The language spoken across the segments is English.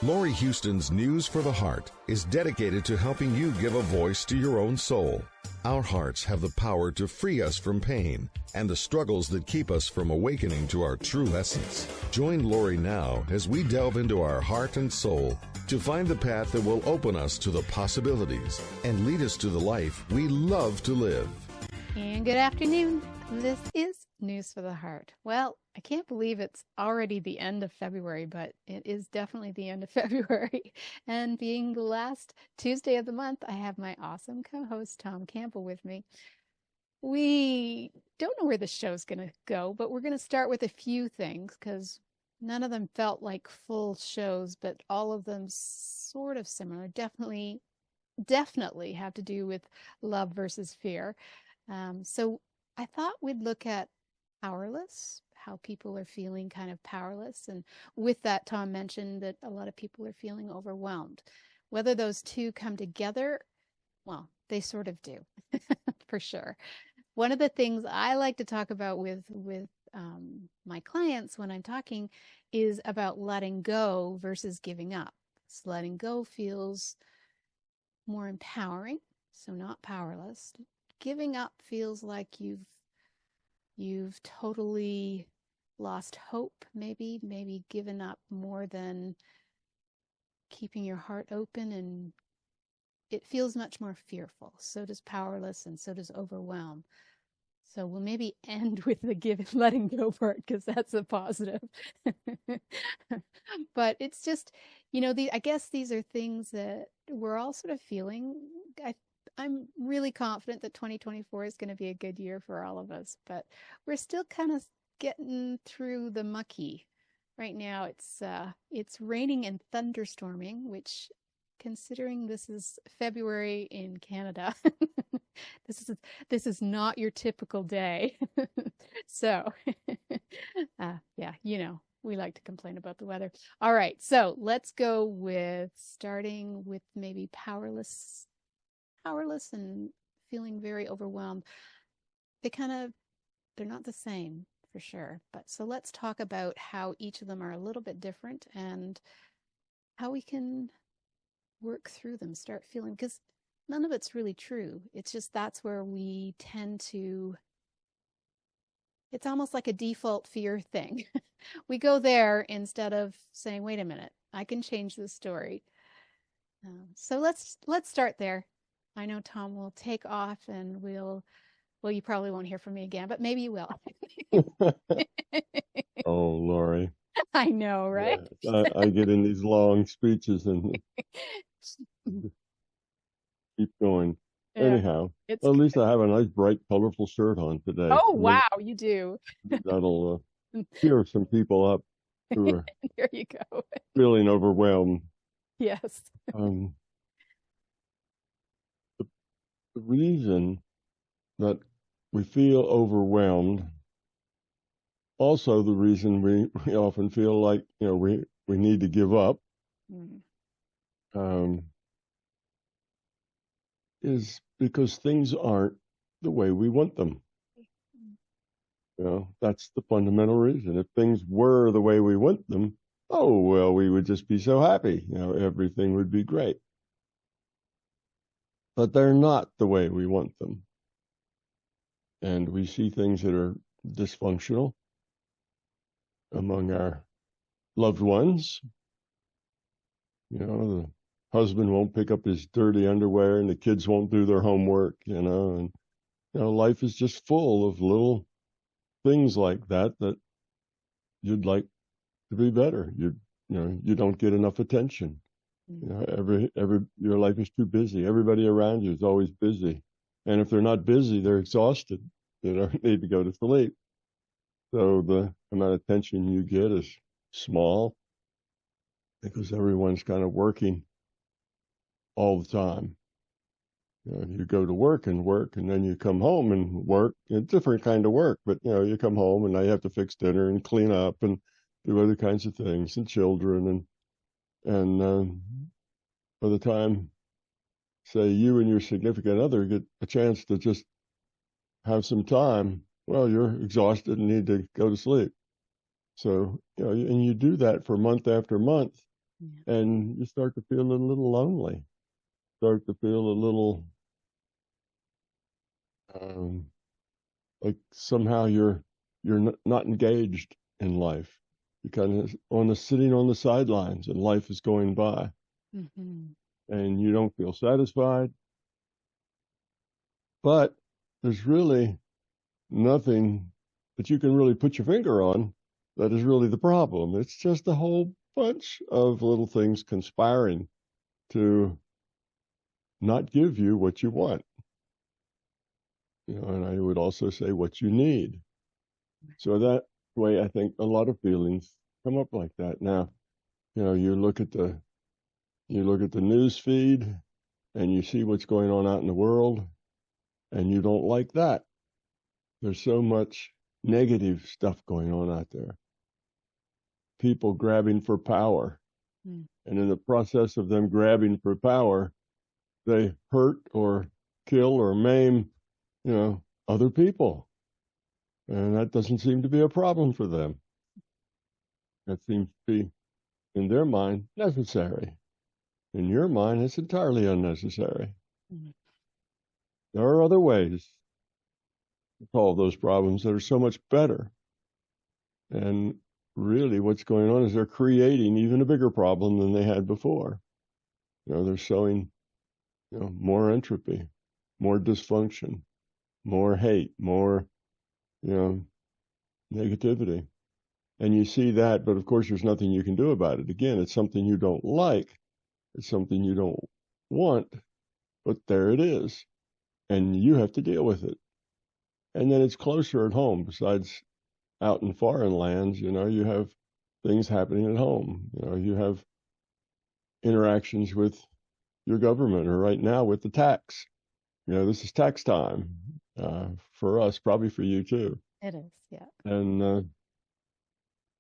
Laurie Huston's News for the Heart is dedicated to helping you give a voice to your own soul. Our hearts have the power to free us from pain and the struggles that keep us from awakening to our true essence. Join Laurie now as we delve into our heart and soul to find the path that will open us to the possibilities and lead us to the life we love to live. And good afternoon. This is News for the Heart. Well, I can't believe it's already the end of February, but it is definitely the end of February. And being the last Tuesday of the month, I have my awesome co-host, Tom Campbell, with me. We don't know where the show's going to go, but we're going to start with a few things because none of them felt like full shows, but all of them sort of similar. Definitely have to do with love versus fear. So I thought we'd look at powerless, how people are feeling kind of powerless. And with that, Tom mentioned that a lot of people are feeling overwhelmed. Whether those two come together, well, they sort of do, for sure. One of the things I like to talk about with my clients when I'm talking is about letting go versus giving up. So letting go feels more empowering, so not powerless. Giving up feels like you've totally lost hope, maybe given up more than keeping your heart open, and it feels much more fearful. So does powerless, and so does overwhelm. So we'll maybe end with the letting go part because that's a positive. But it's just, I guess these are things that we're all sort of feeling. I'm really confident that 2024 is going to be a good year for all of us, but we're still kind of getting through the mucky. Right now it's raining and thunderstorming, which, considering this is February in Canada, this is not your typical day. So, yeah, we like to complain about the weather. All right, so let's go with starting with maybe powerless and feeling very overwhelmed. They're not the same for sure. But so let's talk about how each of them are a little bit different and how we can work through them, start feeling, because none of it's really true. It's just that's where we tend to, it's almost like a default fear thing. We go there instead of saying, wait a minute, I can change this story. So let's start there. I know Tom will take off and well, you probably won't hear from me again, but maybe you will. Oh, Laurie. I know, right? Yeah, I get in these long speeches and keep going. Yeah. Anyhow, at least I have a nice, bright, colorful shirt on today. Oh, wow, you do. That'll cheer some people up who are there you go. Feeling overwhelmed. Yes. The reason that we feel overwhelmed, also the reason we often feel like we need to give up, is because things aren't the way we want them. That's the fundamental reason. If things were the way we want them, oh well, we would just be so happy. Everything would be great. But they're not the way we want them. And we see things that are dysfunctional among our loved ones. The husband won't pick up his dirty underwear and the kids won't do their homework, and life is just full of little things like that you'd like to be better. You don't get enough attention. Your life is too busy. Everybody around you is always busy. And if they're not busy, they're exhausted. They don't need to go to sleep. So the amount of attention you get is small because everyone's kind of working all the time. You go to work, and then you come home and work, a different kind of work. But, you come home and now you have to fix dinner and clean up and do other kinds of things, and children. And by the time, say, you and your significant other get a chance to just have some time, well, you're exhausted and need to go to sleep. So, and you do that for month after month, Yeah. and you start to feel a little lonely, start to feel a little um, like somehow you're not engaged in life. You're kind of sitting on the sidelines, and life is going by, Mm-hmm. and you don't feel satisfied. But there's really nothing that you can really put your finger on that is really the problem. It's just a whole bunch of little things conspiring to not give you what you want. And I would also say what you need. So that way, I think a lot of feelings come up like that. Now, you look at the news feed and you see what's going on out in the world, and you don't like that. There's so much negative stuff going on out there. People grabbing for power. Mm. And in the process of them grabbing for power, they hurt or kill or maim, other people. And that doesn't seem to be a problem for them. That seems to be, in their mind, necessary. In your mind, it's entirely unnecessary. Mm. There are other ways to solve those problems that are so much better. And really what's going on is they're creating even a bigger problem than they had before. They're showing, more entropy, more dysfunction, more hate, more, negativity. And you see that, but of course there's nothing you can do about it. Again, it's something you don't like. It's something you don't want, but there it is. And you have to deal with it. And then it's closer at home. Besides out in foreign lands, you have things happening at home. You have interactions with your government, or right now with the tax. This is tax time for us, probably for you too. It is, yeah. And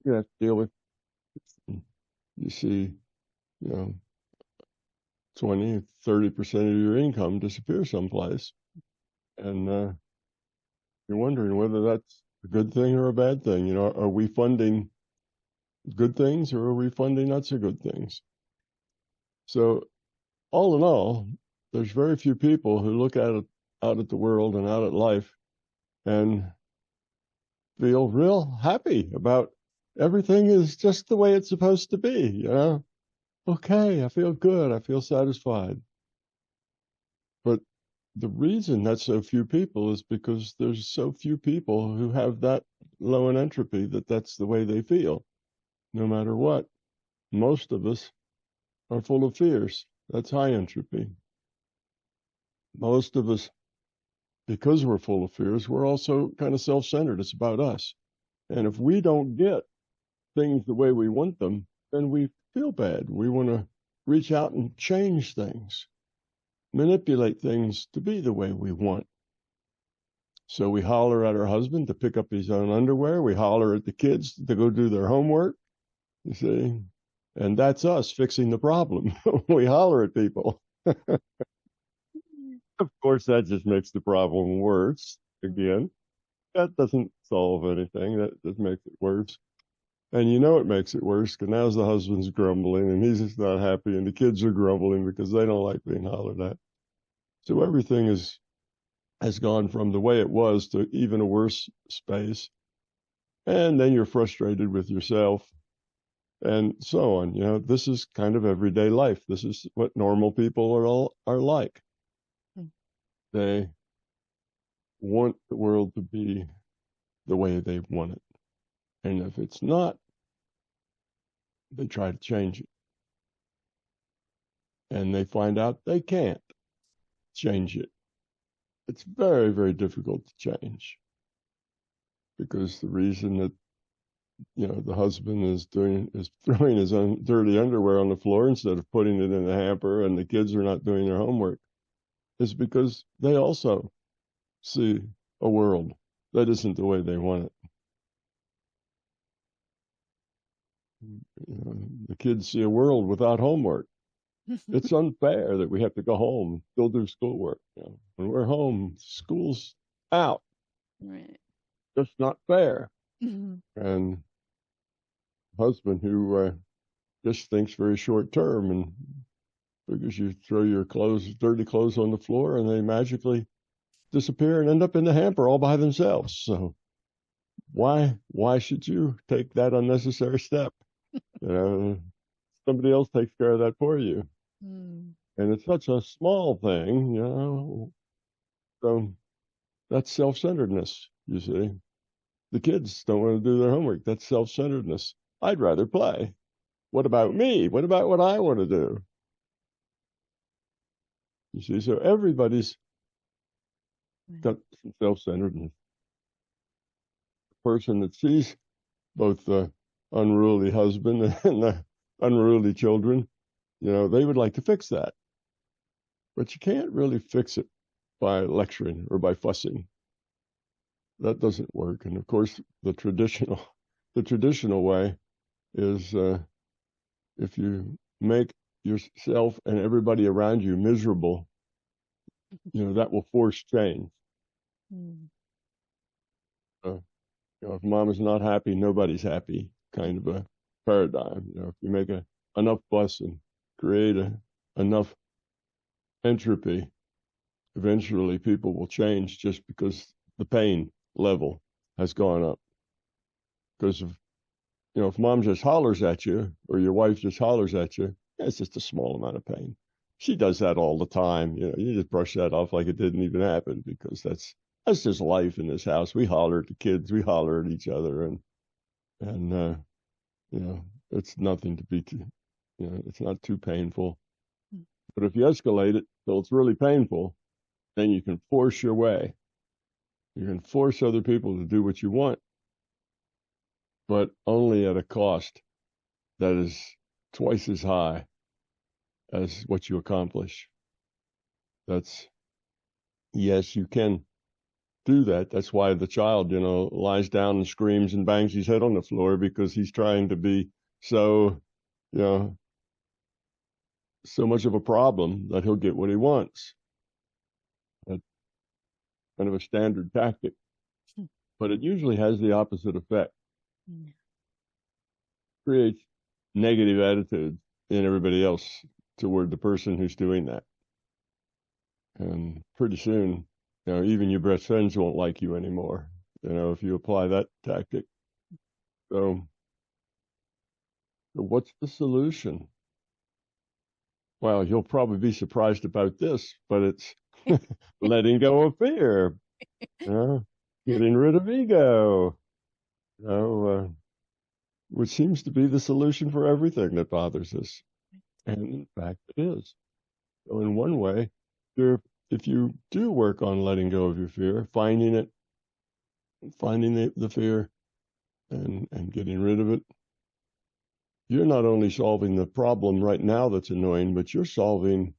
you have to deal with, you see, 20, 30% of your income disappear someplace. And you're wondering whether that's a good thing or a bad thing. Are we funding good things, or are we funding not so good things? So all in all, there's very few people who look at it, out at the world and out at life, and feel real happy about everything is just the way it's supposed to be. Okay, I feel good, I feel satisfied. But the reason that's so few people is because there's so few people who have that low in entropy that that's the way they feel, no matter what. Most of us are full of fears. That's high entropy. Most of us, because we're full of fears, we're also kind of self-centered. It's about us. And if we don't get things the way we want them, then we feel bad. We want to reach out and change things, manipulate things to be the way we want. So we holler at our husband to pick up his own underwear. We holler at the kids to go do their homework, you see. And that's us fixing the problem. We holler at people. Of course, that just makes the problem worse. Again, that doesn't solve anything. That just makes it worse. And it makes it worse because now the husband's grumbling and he's just not happy, and the kids are grumbling because they don't like being hollered at. So everything has gone from the way it was to even a worse space. And then you're frustrated with yourself and so on. This is kind of everyday life. This is what normal people are like. They want the world to be the way they want it. And if it's not, they try to change it. And they find out they can't change it. It's very, very difficult to change, because the reason that the husband is throwing his own dirty underwear on the floor instead of putting it in the hamper, and the kids are not doing their homework, is because they also see a world that isn't the way they want it. The kids see a world without homework. It's unfair that we have to go home and still do schoolwork. When we're home, school's out. Right. Just not fair. Mm-hmm. And husband who just thinks very short term and figures you throw your dirty clothes on the floor and they magically disappear and end up in the hamper all by themselves. So why should you take that unnecessary step? Somebody else takes care of that for you. Mm. And it's such a small thing, So that's self-centeredness, you see. The kids don't want to do their homework. That's self-centeredness. I'd rather play. What about me? What about what I want to do? You see, so everybody's got some self-centeredness. The person that sees both the unruly husband and the unruly children, they would like to fix that. But you can't really fix it by lecturing or by fussing. That doesn't work. And of course, the traditional way is if you make yourself and everybody around you miserable, that will force change. Mm. If mom is not happy, nobody's happy, kind of a paradigm. If you make enough fuss and create enough entropy, eventually people will change just because the pain level has gone up. Because if mom just hollers at you or your wife just hollers at you, it's just a small amount of pain. She does that all the time. You just brush that off like it didn't even happen because that's just life in this house. We holler at the kids, we holler at each other, and it's nothing to be too, it's not too painful. But if you escalate it till it's really painful, then you can force your way. You can force other people to do what you want, but only at a cost that is twice as high as what you accomplish. Yes, you can do that. That's why the child, lies down and screams and bangs his head on the floor because he's trying to be so much of a problem that he'll get what he wants. That's kind of a standard tactic, but it usually has the opposite effect. Creates negative attitudes in everybody else toward the person who's doing that. And pretty soon, even your best friends won't like you anymore, if you apply that tactic. So what's the solution? Well, you'll probably be surprised about this, but it's letting go of fear, getting rid of ego, which seems to be the solution for everything that bothers us. And in fact, it is. So in one way, if you do work on letting go of your fear, finding the fear and getting rid of it, you're not only solving the problem right now that's annoying, but you're solving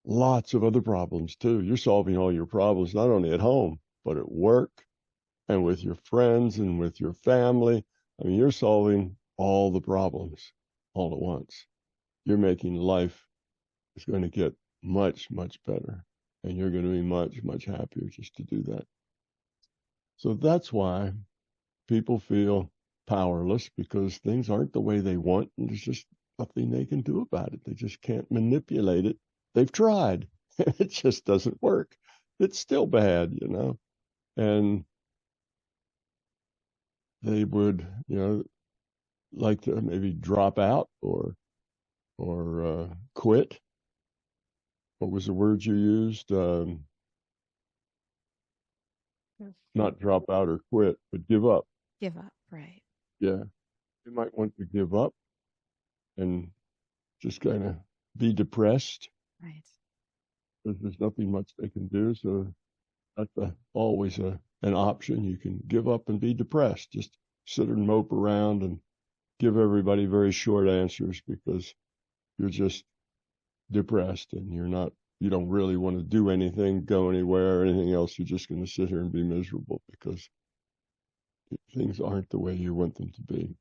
lots of other problems too. You're solving all your problems, not only at home, but at work and with your friends and with your family. I mean, you're solving all the problems all at once. You're making life is going to get much, much better. And you're going to be much, much happier just to do that. So that's why people feel powerless, because things aren't the way they want, and there's just nothing they can do about it. They just can't manipulate it. They've tried. It just doesn't work. It's still bad, and they would, like to maybe drop out or quit. What was the word you used? Not drop out or quit, but give up. Give up, right. Yeah. You might want to give up and just kind of be depressed. Right. Because there's nothing much they can do. So that's always an option. You can give up and be depressed. Just sit and mope around and give everybody very short answers because you're just depressed and you don't really want to do anything, go anywhere, or anything else. You're just going to sit here and be miserable because things aren't the way you want them to be.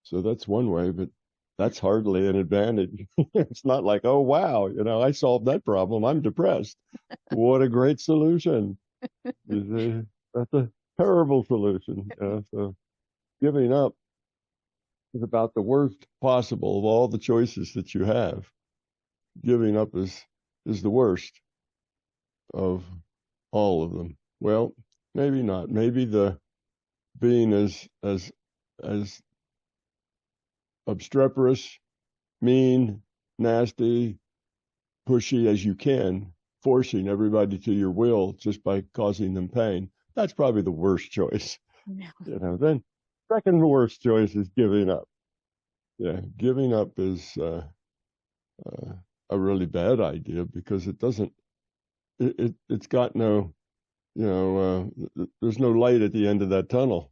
So that's one way, but that's hardly an advantage. It's not like, oh, wow, I solved that problem. I'm depressed. What a great solution. That's a terrible solution. So giving up is about the worst possible of all the choices that you have. Giving up is the worst of all of them. Well, maybe not. Maybe the being as obstreperous, mean, nasty, pushy as you can, forcing everybody to your will just by causing them pain. That's probably the worst choice. No. Then second worst choice is giving up. Yeah, giving up is a really bad idea because it doesn't. It's got no, there's no light at the end of that tunnel.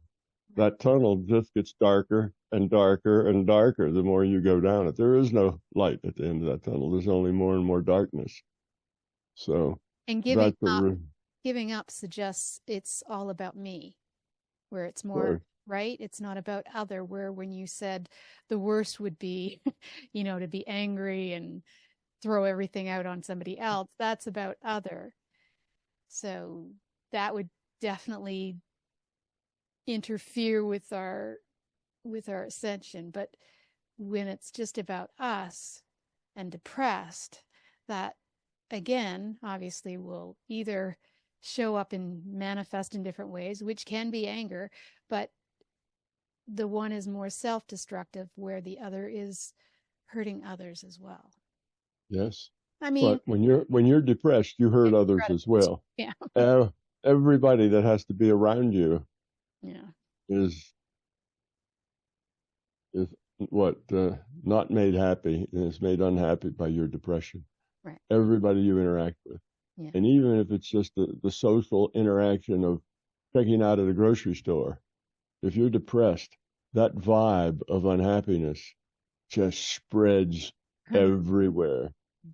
That tunnel just gets darker and darker and darker the more you go down it. There is no light at the end of that tunnel. There's only more and more darkness. So And giving up suggests it's all about me, where it's more, right? It's not about other, where when you said the worst would be, to be angry and throw everything out on somebody else, that's about other. So that would definitely interfere with our ascension. But when it's just about us and depressed, that again obviously will either show up and manifest in different ways, which can be anger, but the one is more self-destructive, where the other is hurting others as well. Yes. I mean, but when you're depressed, you hurt others as well. Yeah. Everybody that has to be around you is what not made happy, and is made unhappy by your depression. Right. Everybody you interact with. Yeah. And even if it's just the social interaction of checking out at a grocery store, if you're depressed, that vibe of unhappiness just spreads everywhere.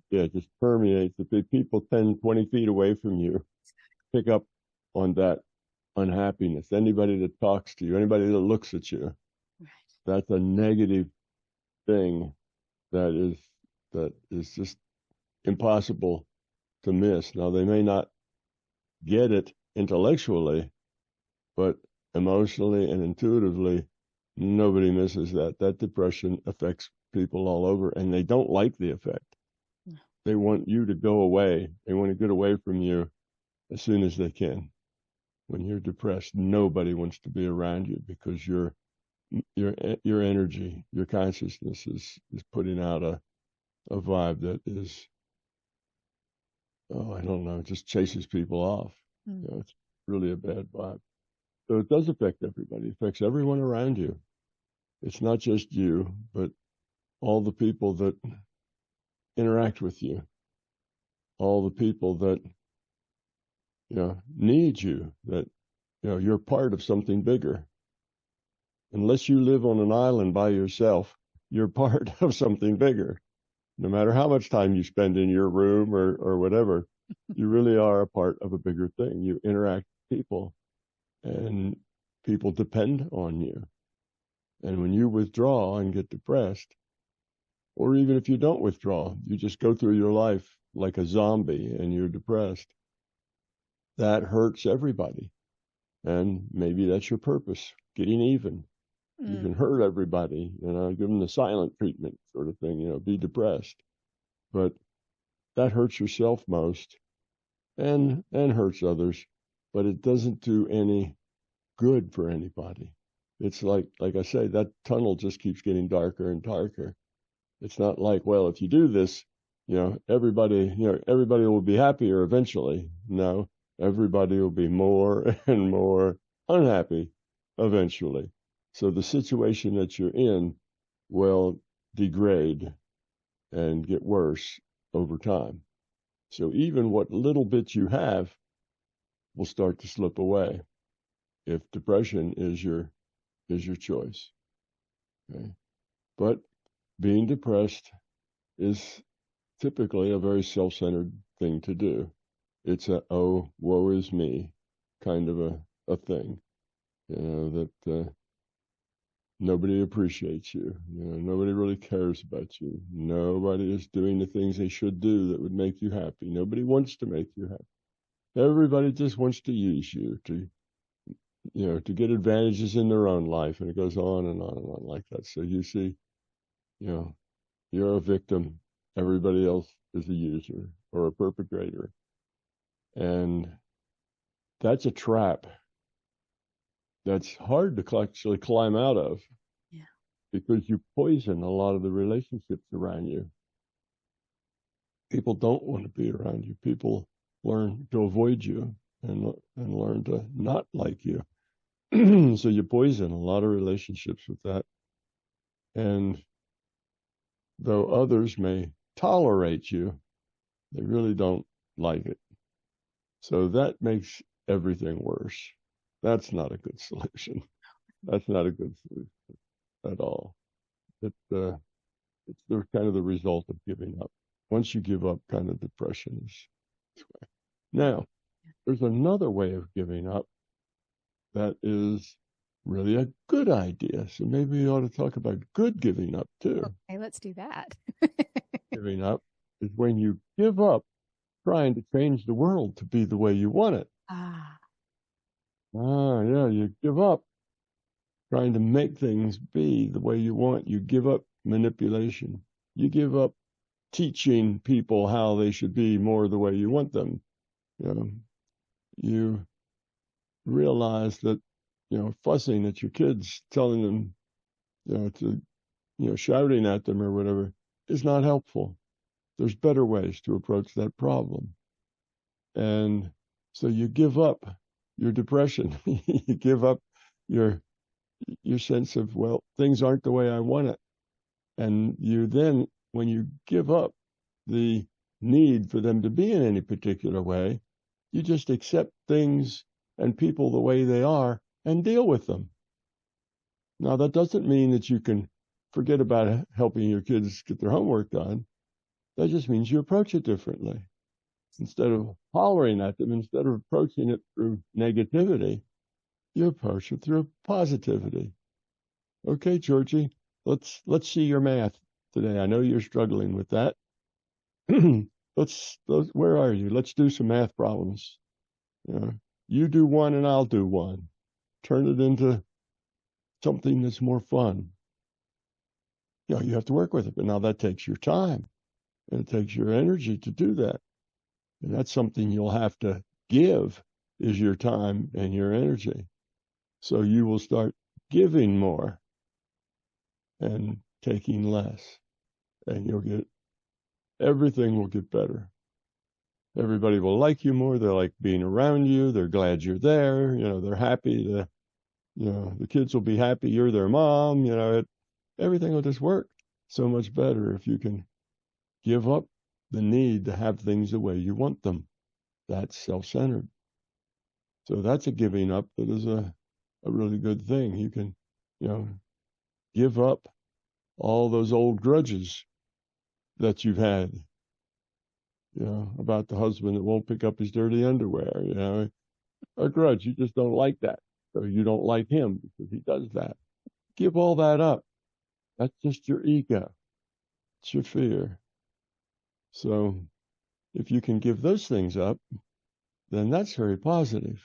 Yeah, it just permeates. The people 10, 20 feet away from you pick up on that unhappiness. Anybody that talks to you, anybody that looks at you, that's a negative thing that is just impossible to miss. Now, they may not get it intellectually, but emotionally and intuitively, nobody misses that. That depression affects people all over, and they don't like the effect. No. They want you to go away. They want to get away from you as soon as they can. When you're depressed, nobody wants to be around you because your energy, your consciousness is putting out a vibe that is, I don't know, just chases people off. It's really a bad vibe. So it does affect everybody. It affects everyone around you. It's not just you, but all the people that interact with you, all the people that need you, that you're part of something bigger. Unless you live on an island by yourself, you're part of something bigger. No matter how much time you spend in your room or whatever, you really are a part of a bigger thing. You interact with people, and people depend on you. And when you withdraw and get depressed, or even if you don't withdraw, you just go through your life like a zombie and you're depressed, that hurts everybody. And maybe that's your purpose, getting even. You can hurt everybody, give them the silent treatment sort of thing, be depressed. But that hurts yourself most and hurts others, but it doesn't do any good for anybody. It's like I say, that tunnel just keeps getting darker and darker. It's not like, well, if you do this, everybody will be happier eventually. No, everybody will be more and more unhappy eventually. So the situation that you're in will degrade and get worse over time. So even what little bit you have will start to slip away if depression is your choice. Okay? But being depressed is typically a very self-centered thing to do. It's oh, woe is me kind of a thing, that nobody appreciates you. Nobody really cares about you. Nobody is doing the things they should do that would make you happy. Nobody wants to make you happy. Everybody just wants to use you to to get advantages in their own life. And it goes on and on and on like that. So you see, you're a victim. Everybody else is a user or a perpetrator. And that's a trap that's hard to actually climb out of. Yeah. Because you poison a lot of the relationships around you. People don't want to be around you. People learn to avoid you and learn to not like you. So you poison a lot of relationships with that. And though others may tolerate you, they really don't like it. So that makes everything worse. That's not a good solution. That's not a good solution at all. It's the kind of the result of giving up. Once you give up, kind of depression is this way. Now, there's another way of giving up that is really a good idea. So maybe we ought to talk about good giving up too. Okay, let's do that. Giving up is when you give up trying to change the world to be the way you want it. Yeah, you give up trying to make things be the way you want. You give up manipulation. You give up teaching people how they should be more the way you want them. You realize that, fussing at your kids, telling them, shouting at them or whatever is not helpful. There's better ways to approach that problem. And so you give up your depression. You give up your sense of, well, things aren't the way I want it. And you then, when you give up the need for them to be in any particular way, you just accept things and people the way they are and deal with them. Now, that doesn't mean that you can forget about helping your kids get their homework done. That just means you approach it differently. Instead of hollering at them, instead of approaching it through negativity, you approach it through positivity. Okay, Georgie, let's see your math today. I know you're struggling with that. Where are you? Let's do some math problems. You do one and I'll do one. Turn it into something that's more fun. You have to work with it, but now that takes your time and it takes your energy to do that. And that's something you'll have to give, is your time and your energy. So you will start giving more and taking less, and everything will get better. Everybody will like you more. They like being around you. They're glad you're there. They're happy. The kids will be happy you're their mom. Everything will just work so much better if you can give up the need to have things the way you want them. That's self-centered. So that's a giving up that is a really good thing. You can, give up all those old grudges that you've had, about the husband that won't pick up his dirty underwear, a grudge. You just don't like that. So you don't like him because he does that. Give all that up. That's just your ego. It's your fear. So if you can give those things up, then that's very positive.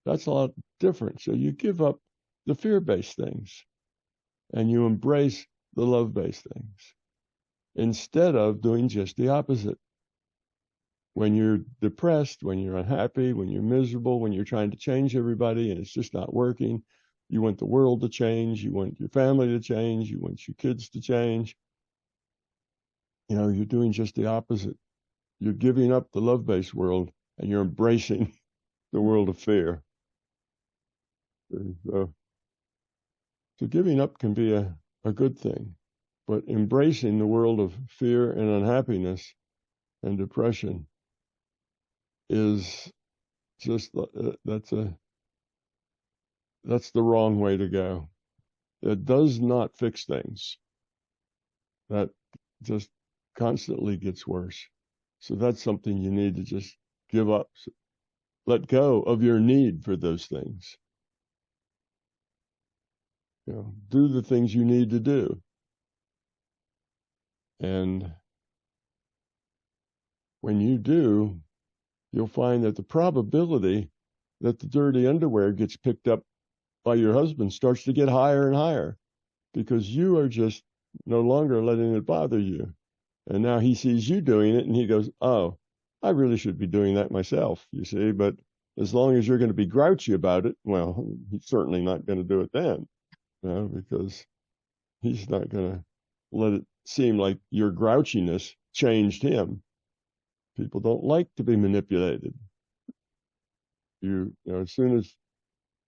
That's a lot different. So you give up the fear-based things and you embrace the love-based things instead of doing just the opposite. When you're depressed, when you're unhappy, when you're miserable, when you're trying to change everybody and it's just not working, you want the world to change, you want your family to change, you want your kids to change. You're doing just the opposite. You're giving up the love-based world and you're embracing the world of fear. So giving up can be a good thing, but embracing the world of fear and unhappiness and depression is just, that's the wrong way to go. It does not fix things. That just constantly gets worse. So that's something you need to just give up. Let go of your need for those things. Do the things you need to do. And when you do, you'll find that the probability that the dirty underwear gets picked up by your husband starts to get higher and higher because you are just no longer letting it bother you. And now he sees you doing it and he goes, oh, I really should be doing that myself, you see. But as long as you're going to be grouchy about it, well, he's certainly not going to do it then, because he's not going to let it seem like your grouchiness changed him. People don't like to be manipulated. As soon as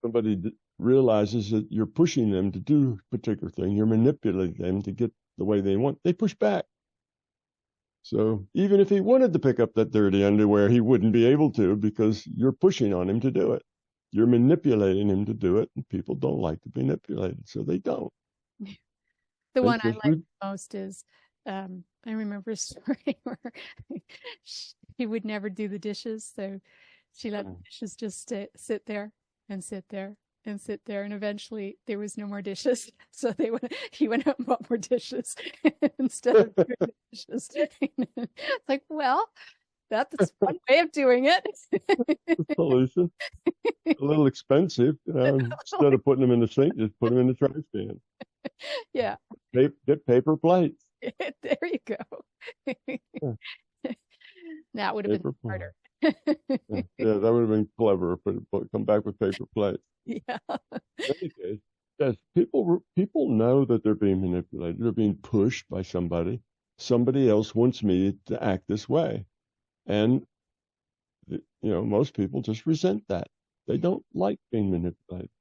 somebody realizes that you're pushing them to do a particular thing, you're manipulating them to get the way they want, they push back. So even if he wanted to pick up that dirty underwear, he wouldn't be able to because you're pushing on him to do it. You're manipulating him to do it, and people don't like to be manipulated, so they don't. The one I like most is, I remember a story where she would never do the dishes, so she let the dishes just sit there and sit there and sit there, and eventually there was no more dishes, so he went out and bought more dishes instead of doing the dishes. It's like, well, that's one way of doing it. Solution. A little expensive. Instead of putting them in the sink, just put them in the trash can. Yeah. Get paper plates. There you go. That would have been harder. Yeah, that would have been clever, but come back with paper plates. Yeah. In any case, yes, people know that they're being manipulated. They're being pushed by somebody. Somebody else wants me to act this way. And, most people just resent that. They don't like being manipulated.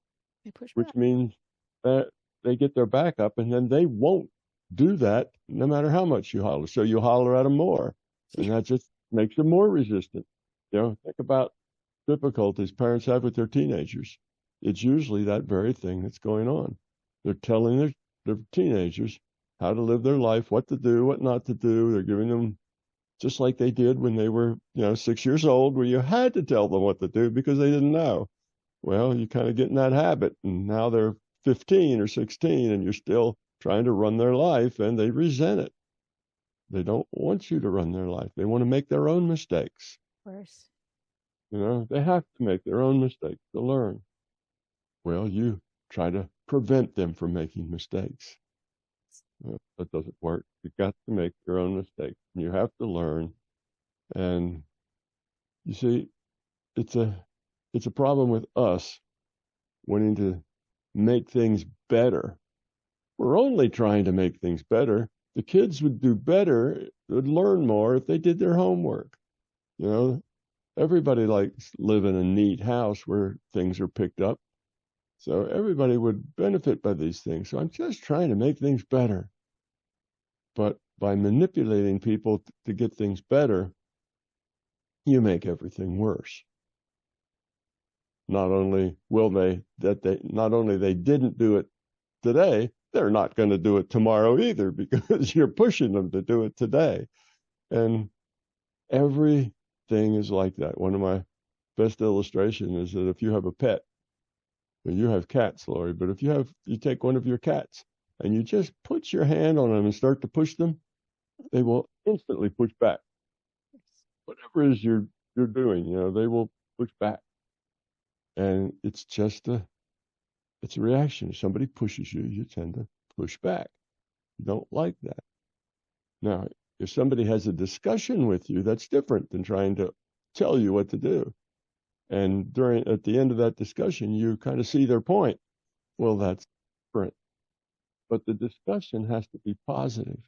They push back. Which means that they get their back up and then they won't do that no matter how much you holler. So you holler at them more. And that just makes them more resistant. Think about difficulties parents have with their teenagers. It's usually that very thing that's going on. They're telling their teenagers how to live their life, what to do, what not to do. They're giving them, just like they did when they were, 6 years old, where you had to tell them what to do because they didn't know. Well, you kind of get in that habit, and now they're 15 or 16, and you're still trying to run their life, and they resent it. They don't want you to run their life. They want to make their own mistakes. Of course. They have to make their own mistakes to learn. Well, you try to prevent them from making mistakes. That doesn't work. You've got to make your own mistakes. You have to learn. And you see, it's a problem with us wanting to make things better. We're only trying to make things better. The kids would do better, would learn more if they did their homework. Everybody likes living in a neat house where things are picked up. So everybody would benefit by these things. So I'm just trying to make things better. But by manipulating people to get things better, you make everything worse. Not only they didn't do it today, they're not going to do it tomorrow either because you're pushing them to do it today. And everything is like that. One of my best illustrations is that if you have a pet, you have cats, Laurie, but if you take one of your cats and you just put your hand on them and start to push them, they will instantly push back. Whatever it is you're doing, they will push back. And it's a reaction. If somebody pushes you, you tend to push back. You don't like that. Now, if somebody has a discussion with you, that's different than trying to tell you what to do. And at the end of that discussion, you kind of see their point. Well, that's different. But the discussion has to be positive.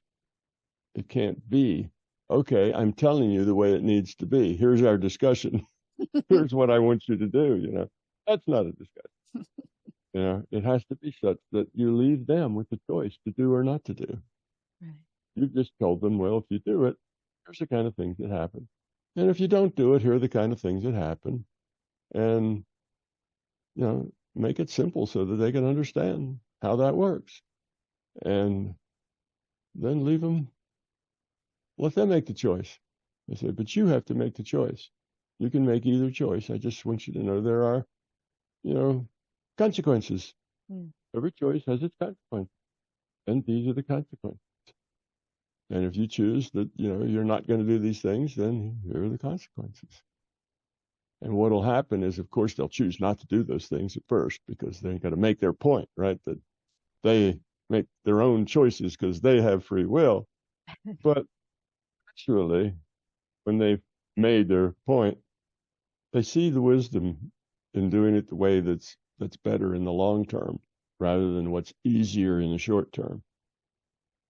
It can't be, okay, I'm telling you the way it needs to be. Here's our discussion. Here's what I want you to do. That's not a discussion. It has to be such that you leave them with the choice to do or not to do. Right. You've just told them, well, if you do it, here's the kind of things that happen. And if you don't do it, here are the kind of things that happen. And, make it simple so that they can understand how that works. And then let them make the choice. I say, but you have to make the choice. You can make either choice. I just want you to know there are, consequences. Every choice has its consequences. And these are the consequences. And if you choose that, you're not going to do these things, then here are the consequences. And what will happen is, of course, they'll choose not to do those things at first because they got to make their point, right? That they make their own choices because they have free will. But actually, when they've made their point, they see the wisdom in doing it the way that's better in the long term rather than what's easier in the short term.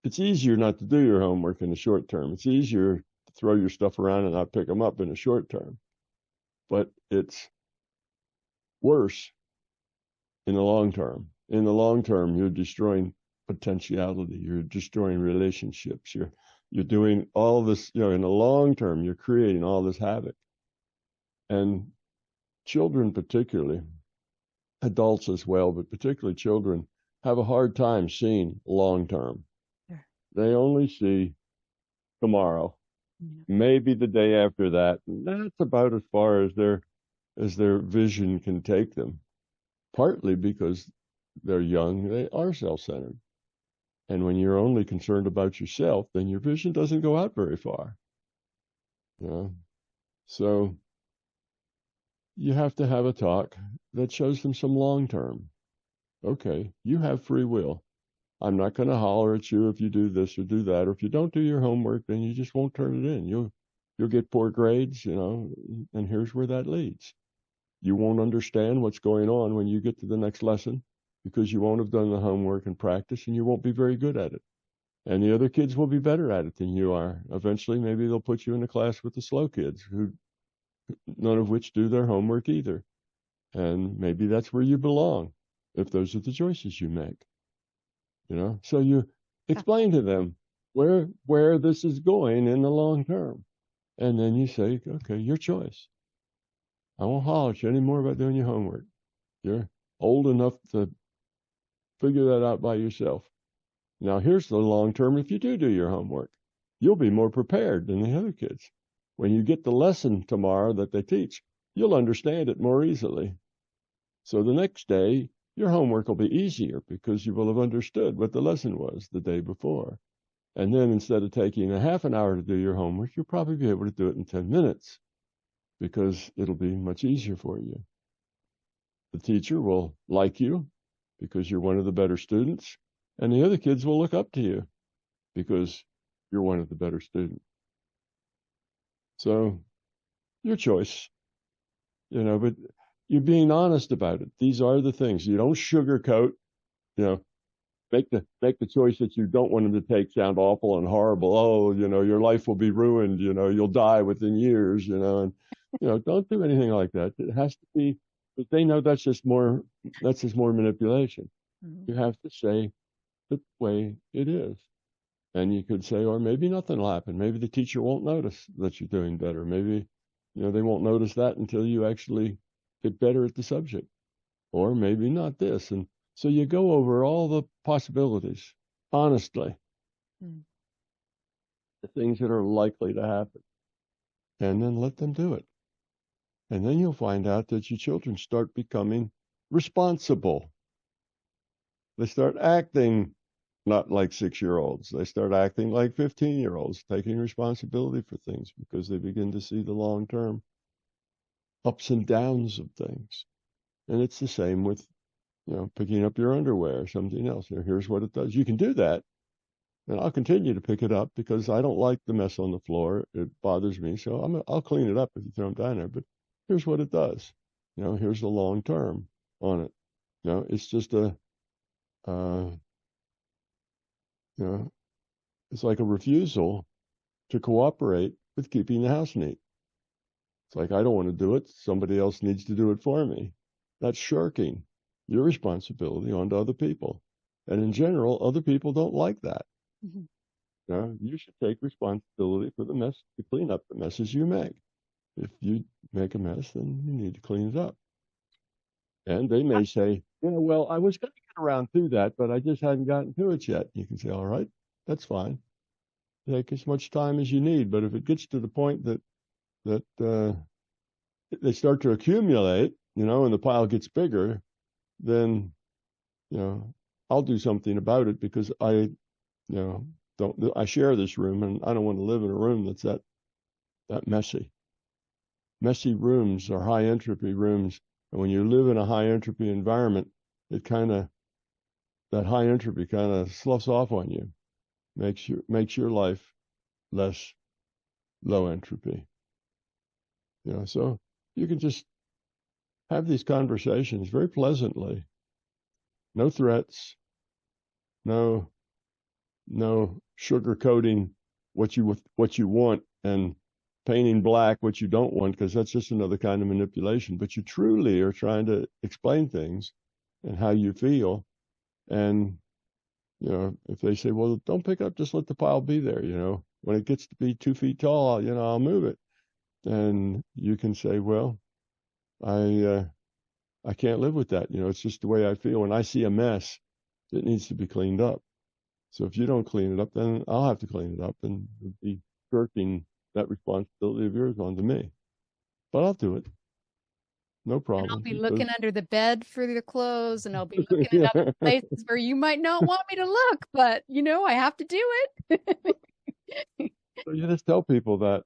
It's easier not to do your homework in the short term. It's easier to throw your stuff around and not pick them up in the short term. But it's worse in the long term. In the long term, you're destroying potentiality. You're destroying relationships. You're doing all this, in the long term, you're creating all this havoc. And children particularly, adults as well, but particularly children, have a hard time seeing long term. Sure. They only see tomorrow, maybe the day after that. And that's about as far as their vision can take them. Partly because they're young, they are self-centered. And when you're only concerned about yourself, then your vision doesn't go out very far. So you have to have a talk that shows them some long term. Okay, you have free will. I'm not going to holler at you if you do this or do that, or if you don't do your homework, then you just won't turn it in. You'll get poor grades, and here's where that leads. You won't understand what's going on when you get to the next lesson because you won't have done the homework and practice, and you won't be very good at it. And the other kids will be better at it than you are. Eventually, maybe they'll put you in a class with the slow kids, who none of which do their homework either. And maybe that's where you belong, if those are the choices you make. So you explain to them where this is going in the long term. And then you say, okay, your choice. I won't holler at you anymore about doing your homework. You're old enough to figure that out by yourself. Now, here's the long term. If you do your homework, you'll be more prepared than the other kids. When you get the lesson tomorrow that they teach, you'll understand it more easily. So the next day, your homework will be easier because you will have understood what the lesson was the day before. And then instead of taking a half an hour to do your homework, you'll probably be able to do it in 10 minutes because it'll be much easier for you. The teacher will like you because you're one of the better students, and the other kids will look up to you because you're one of the better students. So, your choice, but you're being honest about it. These are the things. You don't sugarcoat, make the choice that you don't want them to take sound awful and horrible. Oh, your life will be ruined. You'll die within years. And don't do anything like that. It has to be, but they know that's just more manipulation. Mm-hmm. You have to say the way it is, and you could say, or maybe nothing will happen. Maybe the teacher won't notice that you're doing better. Maybe they won't notice that until you actually get better at the subject, or maybe not this. And so you go over all the possibilities, honestly, the things that are likely to happen, and then let them do it. And then you'll find out that your children start becoming responsible. They start acting not like 6-year-olds. They start acting like 15-year-olds, taking responsibility for things because they begin to see the long-term ups and downs of things. And it's the same with picking up your underwear or something else. Here's what it does. You can do that, and I'll continue to pick it up because I don't like the mess on the floor. It bothers me, so I'll clean it up if you throw them down there. But here's what it does. Here's the long term on it. It's just it's like a refusal to cooperate with keeping the house neat. It's like, I don't want to do it. Somebody else needs to do it for me. That's shirking your responsibility onto other people. And in general, other people don't like that. Mm-hmm. You should take responsibility for the mess, to clean up the messes you make. If you make a mess, then you need to clean it up. And they may say, well, I was going to get around to that, but I just hadn't gotten to it yet. You can say, all right, that's fine. Take as much time as you need. But if it gets to the point that they start to accumulate, and the pile gets bigger, then, I'll do something about it because I share this room and I don't want to live in a room that's that messy. messy rooms or high entropy rooms. And when you live in a high entropy environment, it that high entropy kind of sloughs off on you, makes your life less low entropy. So you can just have these conversations very pleasantly. No threats, no sugarcoating what you want and painting black what you don't want, because that's just another kind of manipulation. But you truly are trying to explain things and how you feel. And if they say, well, don't pick up, just let the pile be there. When it gets to be 2 feet tall, I'll move it. And you can say, well, I can't live with that. It's just the way I feel. When I see a mess, it needs to be cleaned up. So if you don't clean it up, then I'll have to clean it up, and be shirking that responsibility of yours onto me. But I'll do it. No problem. And I'll be looking under the bed for the clothes, and I'll be looking at other places where you might not want me to look, but I have to do it. So you just tell people that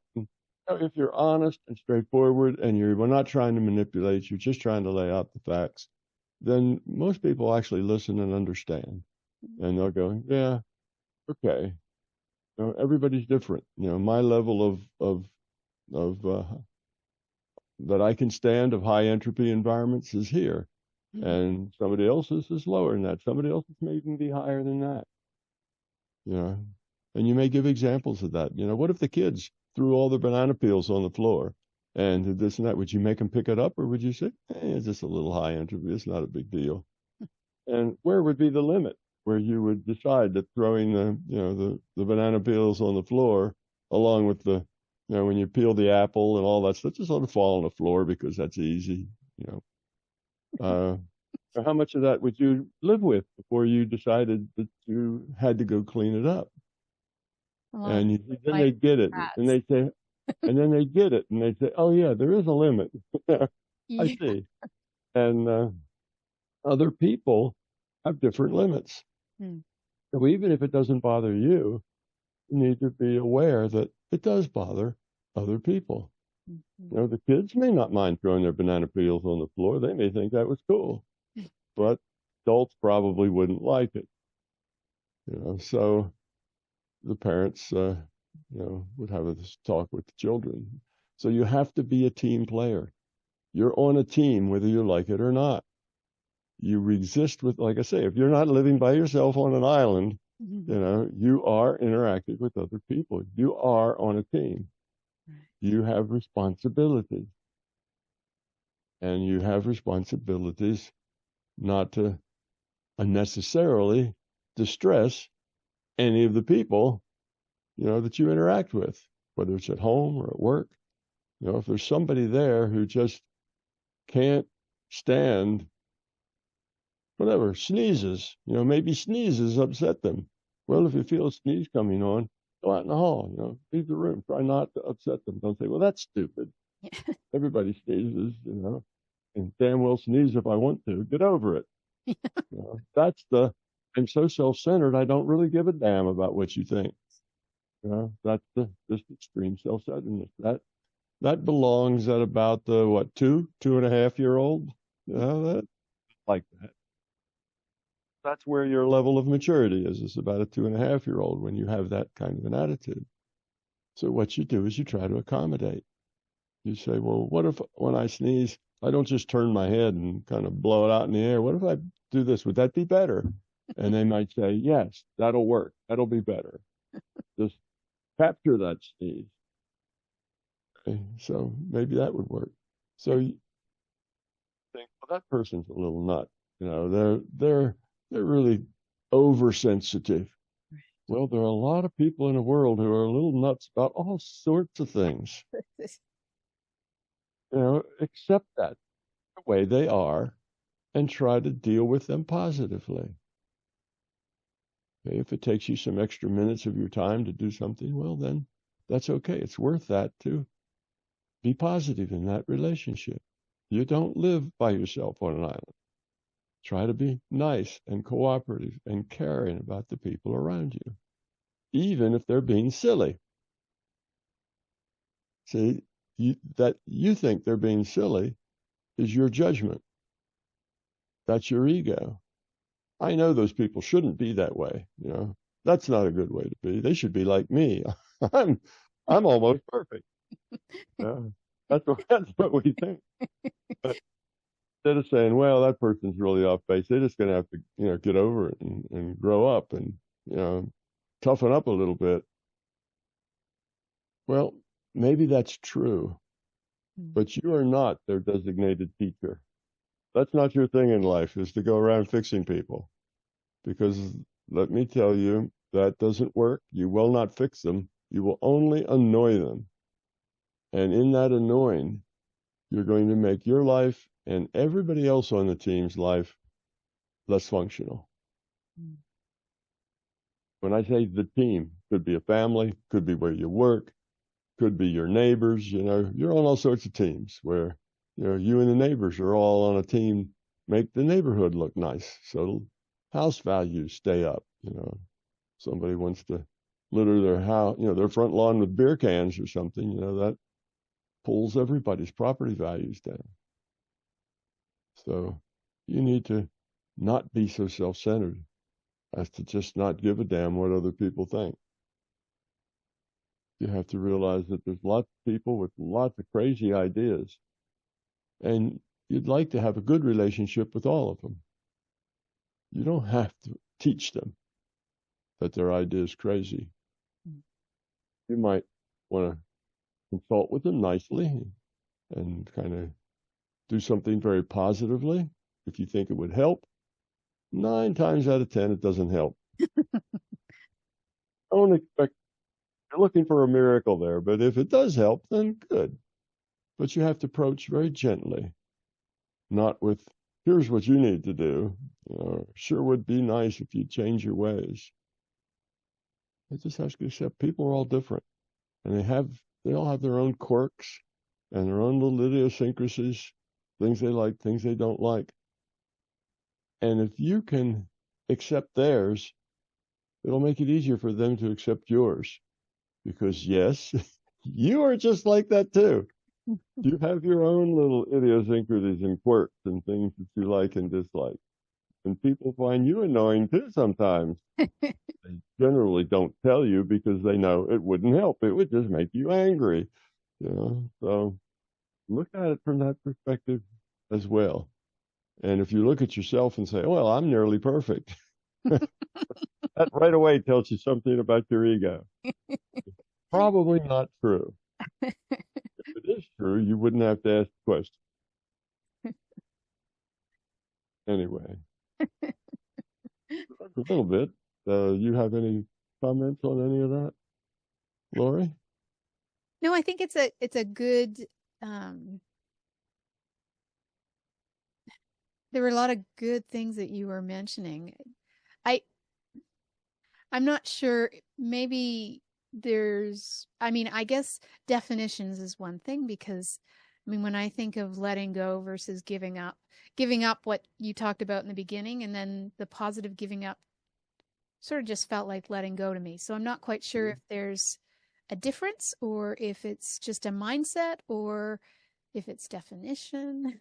if you're honest and straightforward, and we're not trying to manipulate, you're just trying to lay out the facts, then most people actually listen and understand. And they'll go, yeah, okay. Everybody's different. My level of that I can stand of high entropy environments is here, and somebody else's is lower than that. Somebody else's may even be higher than that. And you may give examples of that. What if the kids threw all the banana peels on the floor and did this and that? Would you make them pick it up, or would you say, it's just a little high entropy, it's not a big deal? And where would be the limit where you would decide that throwing the banana peels on the floor, along with the when you peel the apple and all that stuff, just let it fall on the floor because that's easy. How much of that would you live with before you decided that you had to go clean it up? And then they get it, and they say, and then they get it, and they say, oh yeah, there is a limit. I see. And other people have different limits. So even if it doesn't bother you, you need to be aware that it does bother other people. The kids may not mind throwing their banana peels on the floor. They may think that was cool, but adults probably wouldn't like it. So the parents, would have this talk with the children. So you have to be a team player. You're on a team, whether you like it or not. You resist with, like I say, if you're not living by yourself on an island, you are interacting with other people. You are on a team. You have responsibilities. And you have responsibilities not to unnecessarily distress any of the people, that you interact with, whether it's at home or at work. If there's somebody there who just can't stand whatever, sneezes, maybe sneezes upset them. Well, if you feel a sneeze coming on, go out in the hall, leave the room. Try not to upset them. Don't say, well, that's stupid. Everybody sneezes, and damn well sneeze if I want to. Get over it. I'm so self-centered, I don't really give a damn about what you think. That's this extreme self-centeredness. That belongs at about the 2.5-year-old. That like that. That's where your level of maturity is. It's about a 2.5-year-old when you have that kind of an attitude. So what you do is you try to accommodate. You say, well, what if when I sneeze, I don't just turn my head and kind of blow it out in the air? What if I do this? Would that be better? And they might say, yes, that'll work. That'll be better. Just capture that sneeze. Okay, so maybe that would work. So you think, well, that person's a little nut. They're really oversensitive. Well, there are a lot of people in the world who are a little nuts about all sorts of things. Accept that the way they are and try to deal with them positively. Okay, if it takes you some extra minutes of your time to do something, well, then that's okay. It's worth that to be positive in that relationship. You don't live by yourself on an island. Try to be nice and cooperative and caring about the people around you, even if they're being silly. See, that you think they're being silly is your judgment. That's your ego. I know those people shouldn't be that way. That's not a good way to be. They should be like me. I'm almost perfect. That's what we think. But instead of saying, well, that person's really off base, they're just going to have to, get over it and grow up and, toughen up a little bit. Well, maybe that's true, but you are not their designated teacher. That's not your thing in life, is to go around fixing people. Because let me tell you, that doesn't work. You will not fix them. You will only annoy them. And in that annoying, you're going to make your life and everybody else on the team's life less functional. When I say the team, could be a family, could be where you work, could be your neighbors. You're on all sorts of teams where you and the neighbors are all on a team, make the neighborhood look nice, so house values stay up. Somebody wants to litter their house, their front lawn with beer cans or something, that pulls everybody's property values down. So you need to not be so self-centered as to just not give a damn what other people think. You have to realize that there's lots of people with lots of crazy ideas, and you'd like to have a good relationship with all of them. You don't have to teach them that their idea is crazy. You might want to consult with them nicely and kind of do something very positively if you think it would help. 9 times out of 10, it doesn't help. Don't expect, you're looking for a miracle there, but if it does help, then good. But you have to approach very gently, not with, here's what you need to do. Sure would be nice if you change your ways. I just have to accept people are all different, and they all have their own quirks and their own little idiosyncrasies, things they like, things they don't like. And if you can accept theirs, it'll make it easier for them to accept yours. Because yes, you are just like that too. You have your own little idiosyncrasies and quirks and things that you like and dislike. And people find you annoying too sometimes. They generally don't tell you because they know it wouldn't help. It would just make you angry. So look at it from that perspective as well. And if you look at yourself and say, well, I'm nearly perfect, that right away tells you something about your ego. Probably not true. If it is true, you wouldn't have to ask the question. Anyway, a little bit. You have any comments on any of that, Laurie? No, I think it's a good. There were a lot of good things that you were mentioning. I'm not sure. Maybe I guess definitions is one thing, because when I think of letting go versus giving up what you talked about in the beginning, and then the positive giving up sort of just felt like letting go to me. So I'm not quite sure if there's a difference, or if it's just a mindset, or if it's definition.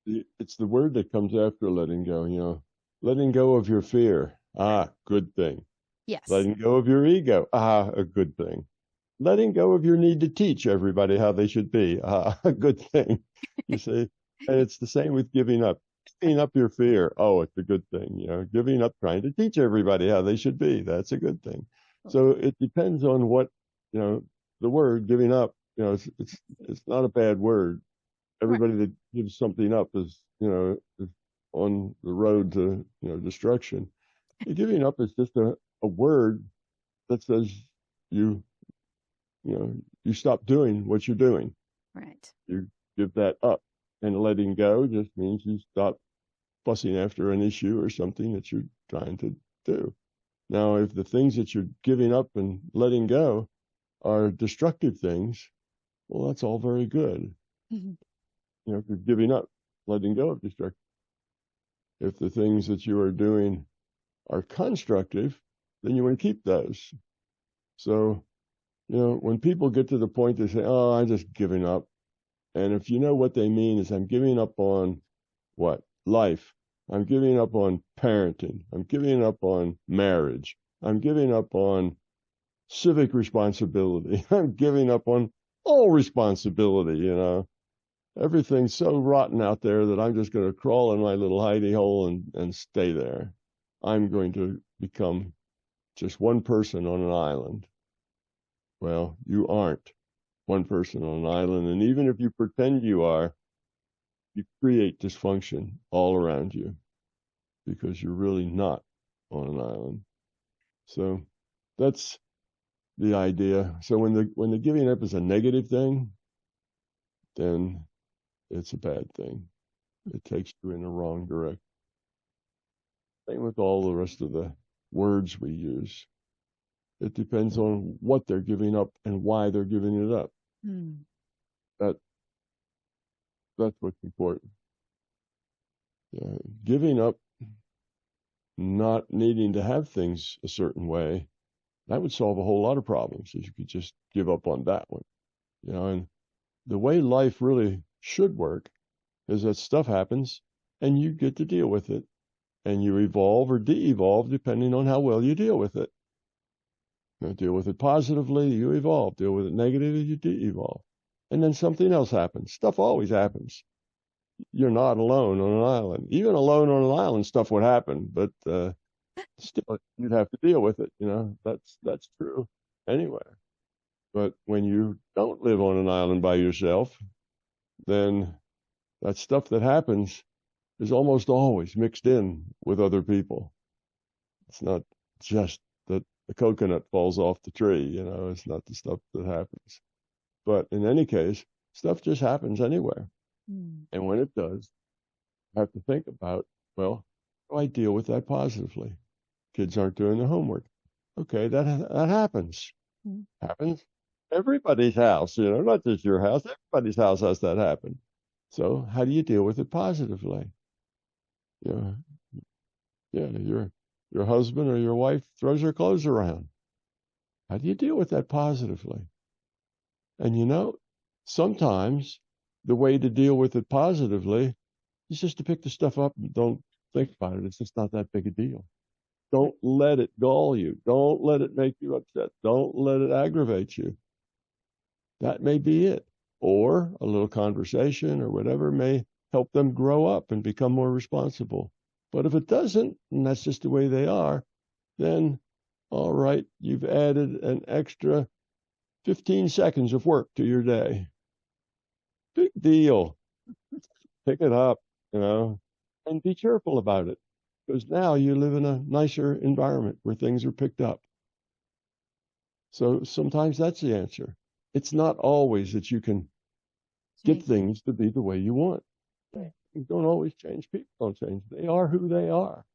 It's the word that comes after letting go, letting go of your fear. Good thing. Yes. Letting go of your ego. A good thing. Letting go of your need to teach everybody how they should be. A good thing. You see? And it's the same with giving up. Giving up your fear. It's a good thing. Giving up trying to teach everybody how they should be. That's a good thing. So it depends on what, the word giving up, it's not a bad word. Everybody that gives something up is on the road to, destruction. Giving up is just a word that says you stop doing what you're doing. Right. You give that up. And letting go just means you stop fussing after an issue or something that you're trying to do. Now, if the things that you're giving up and letting go are destructive things, well, that's all very good. Mm-hmm. If you're giving up, letting go of destructive. If the things that you are doing are constructive, then you want to keep those. So, When people get to the point they say, "Oh, I'm just giving up," and if you know what they mean is, I'm giving up on what? Life. I'm giving up on parenting. I'm giving up on marriage. I'm giving up on civic responsibility. I'm giving up on all responsibility, Everything's so rotten out there that I'm just going to crawl in my little hidey hole and stay there. I'm going to become just one person on an island. Well, you aren't one person on an island. And even if you pretend you are, you create dysfunction all around you because you're really not on an island. So that's the idea. So when the giving up is a negative thing, then it's a bad thing. It takes you in the wrong direction. Same with all the rest of the words we use. It depends on what they're giving up and why they're giving it up. That's what's important. Giving up, not needing to have things a certain way, that would solve a whole lot of problems if you could just give up on that one. And the way life really should work is that stuff happens and you get to deal with it, and you evolve or de-evolve depending on how well you deal with it. Deal with it positively, you evolve. Deal with it negatively, you de-evolve. And then something else happens. Stuff always happens. You're not alone on an island. Even alone on an island, stuff would happen, but still, you'd have to deal with it. That's true anywhere. But when you don't live on an island by yourself, then that stuff that happens is almost always mixed in with other people. It's not just that the coconut falls off the tree, it's not the stuff that happens. But in any case, stuff just happens anywhere. And when it does, I have to think about, well, how do I deal with that positively? Kids aren't doing their homework. Okay, that happens. Happens. Everybody's house, not just your house. Everybody's house has that happen. So how do you deal with it positively? Your husband or your wife throws her clothes around. How do you deal with that positively? And sometimes the way to deal with it positively is just to pick the stuff up and don't think about it. It's just not that big a deal. Don't let it gall you. Don't let it make you upset. Don't let it aggravate you. That may be it. Or a little conversation or whatever may help them grow up and become more responsible. But if it doesn't, and that's just the way they are, then, all right, you've added an extra 15 seconds of work to your day. Big deal. Pick it up, and be cheerful about it. Because now you live in a nicer environment where things are picked up. So sometimes that's the answer. It's not always that you can get things to be the way you want. Things don't always change. People don't change. They are who they are.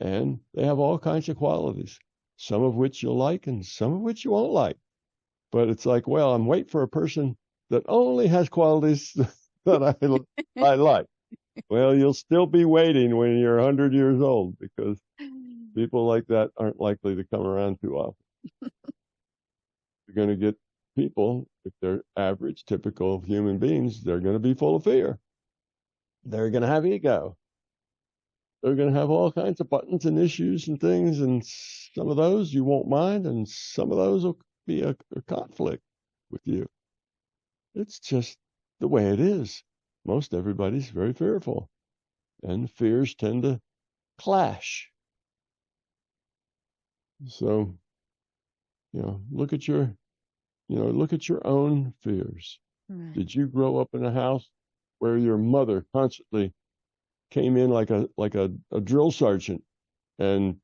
And they have all kinds of qualities, some of which you'll like and some of which you won't like. But it's like, well, I'm waiting for a person that only has qualities that I like. Well, you'll still be waiting when you're 100 years old, because people like that aren't likely to come around too often. You're going to get people, if they're average, typical human beings, they're going to be full of fear. They're going to have ego. They're going to have all kinds of buttons and issues and things, and some of those you won't mind, and some of those will be a conflict with you. It's just the way it is. Most everybody's very fearful, and fears tend to clash. So, look at your own fears. Right. Did you grow up in a house where your mother constantly came in like a drill sergeant and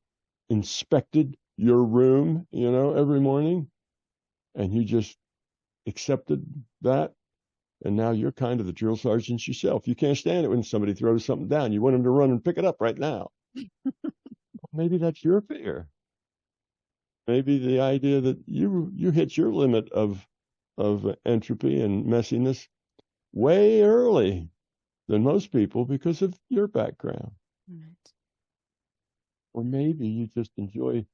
inspected your room, every morning, and you just accepted that? And now you're kind of the drill sergeant yourself. You can't stand it when somebody throws something down. You want them to run and pick it up right now. Maybe that's your fear. Maybe the idea that you hit your limit of entropy and messiness way early than most people because of your background. Right. Or maybe you just enjoy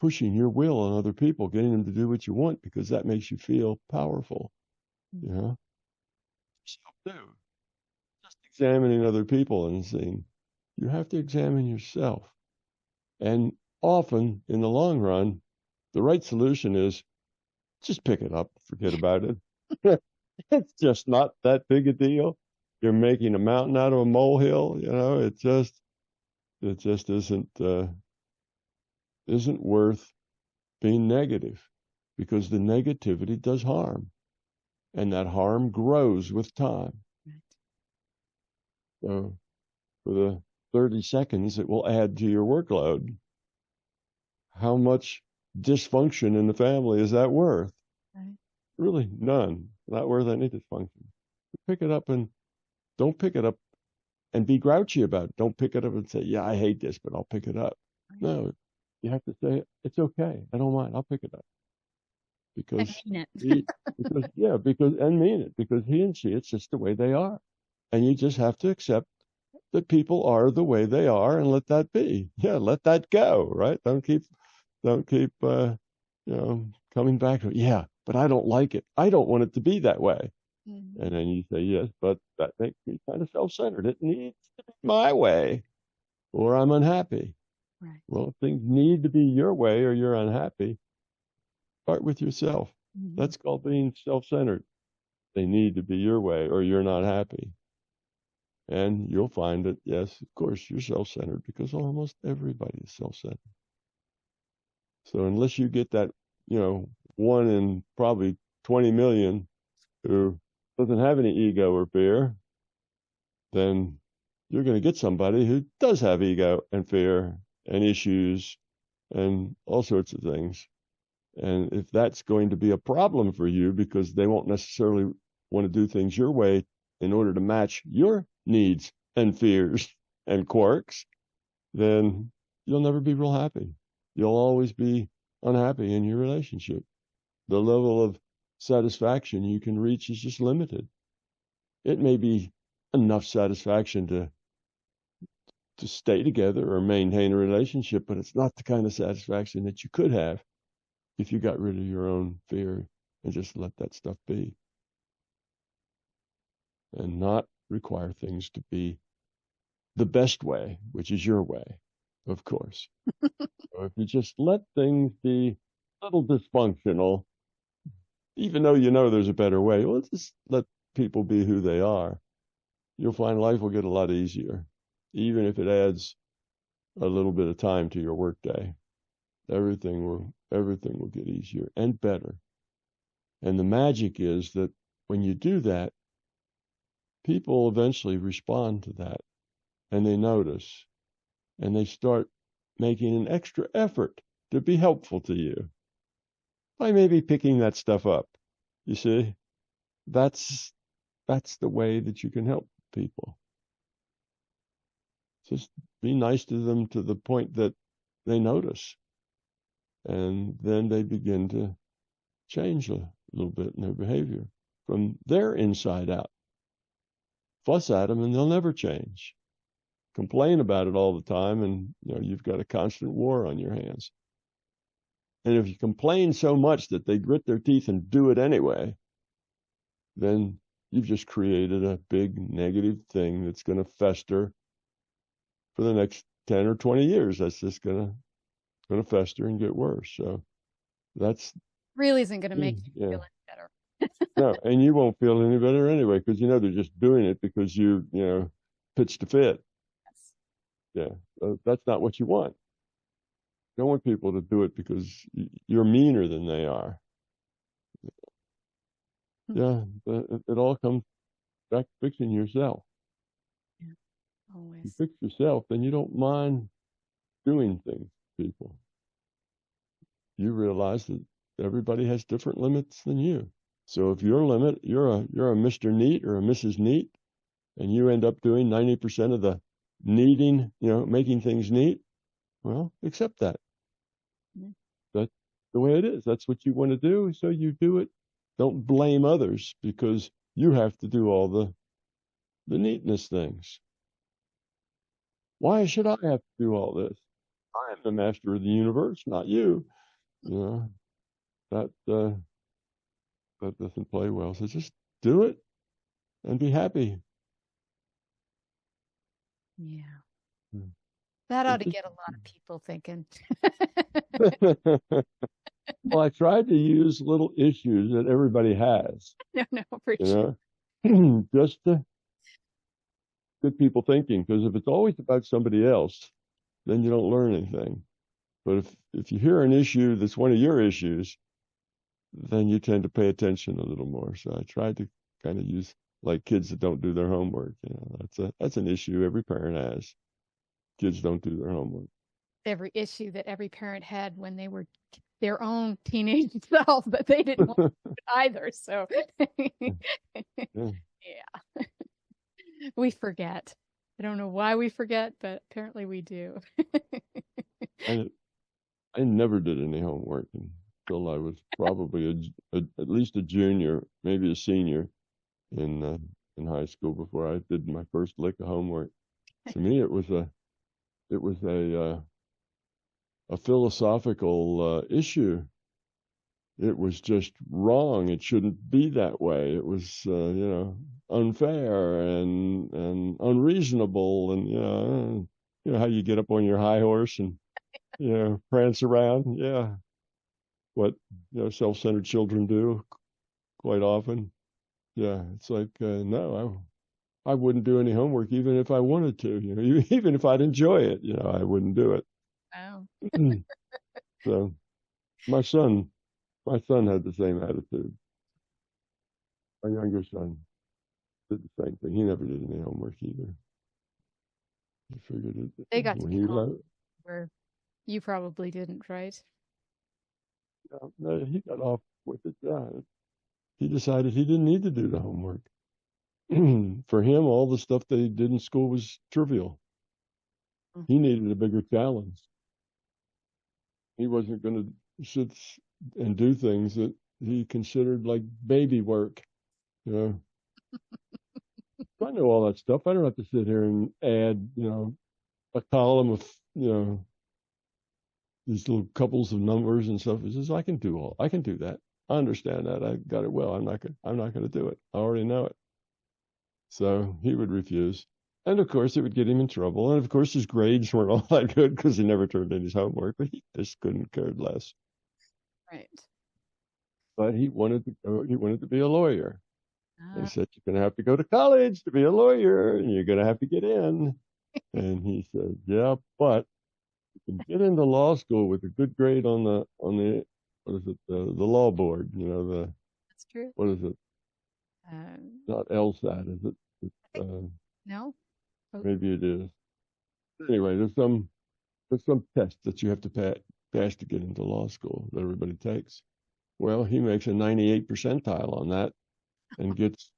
pushing your will on other people, getting them to do what you want because that makes you feel powerful. You know, yourself too. Just examining other people and seeing you have to examine yourself. And often in the long run, the right solution is just pick it up, forget about it. It's just not that big a deal. You're making a mountain out of a molehill, you know, it just isn't worth being negative because the negativity does harm and that harm grows with time. So for the 30 seconds it will add to your workload. How much dysfunction in the family is that worth? Right. Really none. Not worth any dysfunction. Pick it up and don't pick it up and be grouchy about it. Don't pick it up and say, yeah, I hate this, but I'll pick it up. Right. No, you have to say, it's okay. I don't mind. I'll pick it up. Because and mean it. And mean it. Because he and she, it's just the way they are. And you just have to accept that people are the way they are and let that be. Yeah, let that go, right? Don't keep coming back to it. Yeah, but I don't like it. I don't want it to be that way. Mm-hmm. And then you say, yes, but that makes me kind of self-centered. It needs to be my way or I'm unhappy. Right. Well, if things need to be your way or you're unhappy, start with yourself. Mm-hmm. That's called being self-centered. They need to be your way or you're not happy. And you'll find that, yes, of course, you're self-centered because almost everybody is self-centered. So unless you get that, 1 in probably 20 million who doesn't have any ego or fear, then you're going to get somebody who does have ego and fear and issues and all sorts of things. And if that's going to be a problem for you because they won't necessarily want to do things your way in order to match your needs and fears and quirks, then you'll never be real happy. You'll always be unhappy in your relationship. The level of satisfaction you can reach is just limited. It may be enough satisfaction to stay together or maintain a relationship, but it's not the kind of satisfaction that you could have if you got rid of your own fear and just let that stuff be. And not require things to be the best way, which is your way, of course. So if you just let things be a little dysfunctional, even though you know there's a better way, well, just let people be who they are. You'll find life will get a lot easier, even if it adds a little bit of time to your workday. Everything will get easier and better. And the magic is that when you do that, people eventually respond to that and they notice and they start making an extra effort to be helpful to you by maybe picking that stuff up. You see, that's the way that you can help people. Just be nice to them to the point that they notice. And then they begin to change a little bit in their behavior from their inside out. Fuss at them and they'll never change. Complain about it all the time and you've got a constant war on your hands. And if you complain so much that they grit their teeth and do it anyway, then you've just created a big negative thing that's going to fester for the next 10 or 20 years. That's just going to fester and get worse. So that's really isn't going to make you feel any better. No, and you won't feel any better anyway because they're just doing it because you pitched a fit. Yes. Yeah, that's not what you want. You don't want people to do it because you're meaner than they are. Yeah, it all comes back to fixing yourself. Yeah, always. You fix yourself, then you don't mind doing things to people. You realize that everybody has different limits than you. So if your limit, you're a Mr. Neat or a Mrs. Neat, and you end up doing 90% of the neating, making things neat, well, accept that. Yeah. That's the way it is. That's what you want to do, so you do it. Don't blame others because you have to do all the neatness things. Why should I have to do all this? I am the master of the universe, not you. You know, that doesn't play well. So just do it and be happy. Yeah. Mm. That ought to Just get a lot of people thinking. well, I tried to use little issues that everybody has, No, for you sure. know, just to get people thinking. Because if it's always about somebody else, then you don't learn anything. But if you hear an issue that's one of your issues, then you tend to pay attention a little more. So I tried to kind of use like kids that don't do their homework. You know, that's an issue every parent has. Kids don't do their homework. Every issue that every parent had when they were their own teenage self, but they didn't want to do it either. So, Yeah. yeah, we forget. I don't know why we forget, but apparently we do. I never did any homework until I was probably at least a junior, maybe a senior in high school before I did my first lick of homework. To me, it was a philosophical issue. It was just wrong. It shouldn't be that way. It was you know, unfair and unreasonable, and you know how you get up on your high horse and prance around. Yeah, what self-centered children do quite often. Yeah, it's like no, I wouldn't do any homework even if I wanted to. You know, even if I'd enjoy it, I wouldn't do it. Wow. So my son, my son had the same attitude. My younger son did the same thing. He never did any homework either. He figured it They got to when be he home left. where you probably didn't, right? No, he got off with it. Yeah, he decided he didn't need to do the homework. For him, all the stuff they did in school was trivial. He needed a bigger challenge. He wasn't going to sit and do things that he considered like baby work. You know, I know all that stuff. I don't have to sit here and add, a column of, these little couples of numbers and stuff. He says, I can do that. I understand that. I got it well. I'm not going to do it. I already know it. So he would refuse. And of course, it would get him in trouble. And of course, his grades weren't all that good because he never turned in his homework, but he just couldn't care less. Right. But he wanted to be a lawyer. They Uh, said, you're going to have to go to college to be a lawyer and you're going to have to get in. And he said, yeah, but you can get into law school with a good grade on the, what is it, the law board, that's true. what is it? Not LSAT, is it? I think, no. Oh, Maybe it is. Anyway, there's some test that you have to pass to get into law school that everybody takes. Well, he makes a 98 percentile on that and gets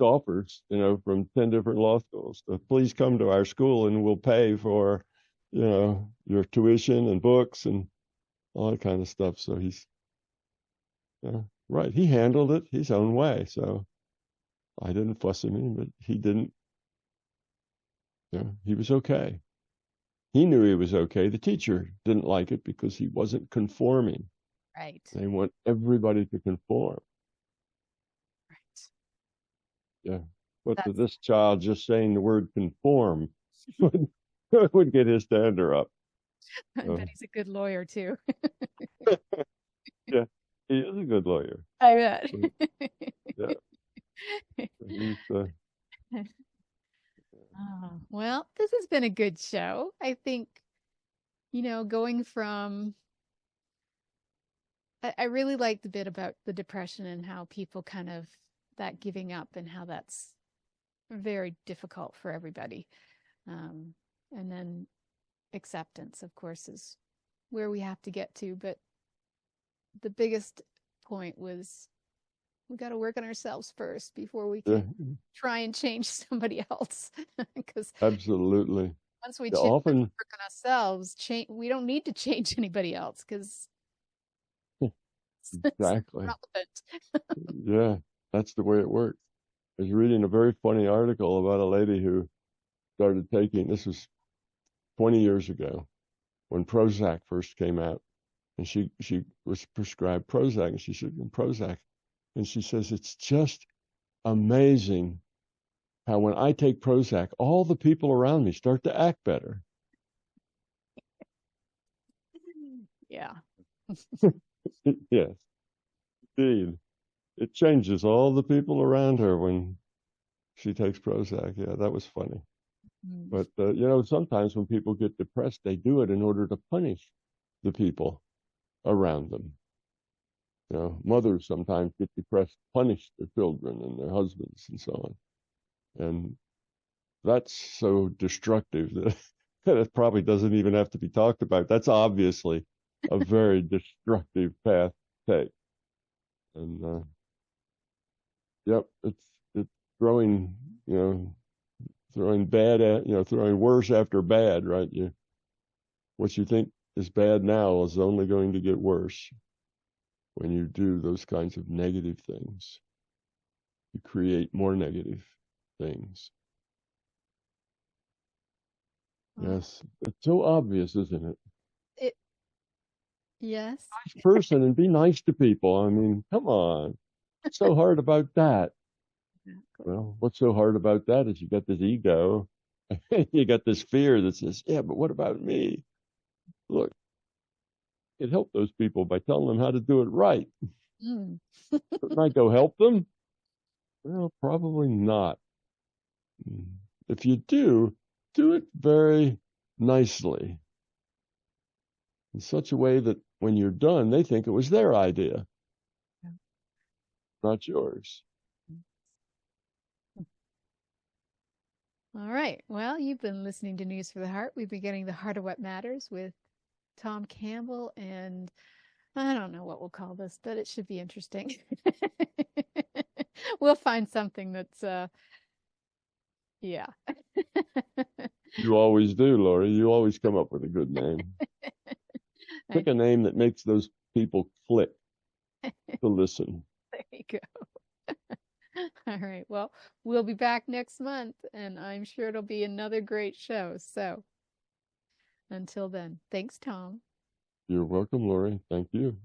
offers, from 10 different law schools. So please come to our school and we'll pay for, your tuition and books and all that kind of stuff. So he's right. He handled it his own way. So I didn't fuss him in, but he didn't. He was okay. He knew he was okay. The teacher didn't like it because he wasn't conforming. right. They want everybody to conform. Right. Yeah. But to That's, this child, just saying the word conform would get his dander up. I bet he's a good lawyer too. Yeah, he is a good lawyer. I bet. Yeah. He's, Oh, well, this has been a good show. I think, going from, I really like the bit about the depression and how people kind of that giving up and how that's very difficult for everybody. And then acceptance, of course, is where we have to get to. But the biggest point was we got to work on ourselves first before we can try and change somebody else. Because absolutely. once we Often work on ourselves, we don't need to change anybody else because exactly. relevant. Yeah, that's the way it works. I was reading a very funny article about a lady who started taking, this was 20 years ago, when Prozac first came out, and she was prescribed Prozac, and she said, Prozac, and she says, it's just amazing how when I take Prozac, all the people around me start to act better. Yeah. Yes, indeed. It changes all the people around her when she takes Prozac. Yeah, that was funny. But, sometimes when people get depressed, they do it in order to punish the people around them. Mothers sometimes get depressed, punish their children and their husbands and so on. And that's so destructive that it probably doesn't even have to be talked about. That's obviously a very destructive path to take. And yep, it's throwing throwing worse after bad, right? What you think is bad now is only going to get worse when you do those kinds of negative things. You create more negative things. Yes, it's so obvious, isn't it? Yes. Nice person and be nice to people. I mean, come on. What's so hard about that? Well, what's so hard about that is you got this ego. You got this fear that says, yeah, but what about me? Look, you can help those people by telling them how to do it right. Couldn't I go help them? Well, probably not. If you do it very nicely, in such a way that when you're done, they think it was their idea, not yours. All right. Well, you've been listening to News for the Heart. We've been getting the heart of what matters with Tom Campbell, and I don't know what we'll call this, but it should be interesting. We'll find something that's, yeah. You always do, Laurie. You always come up with a good name. Pick a name that makes those people click to listen. There you go. All right. Well, we'll be back next month, and I'm sure it'll be another great show. So until then, thanks, Tom. You're welcome, Laurie. Thank you.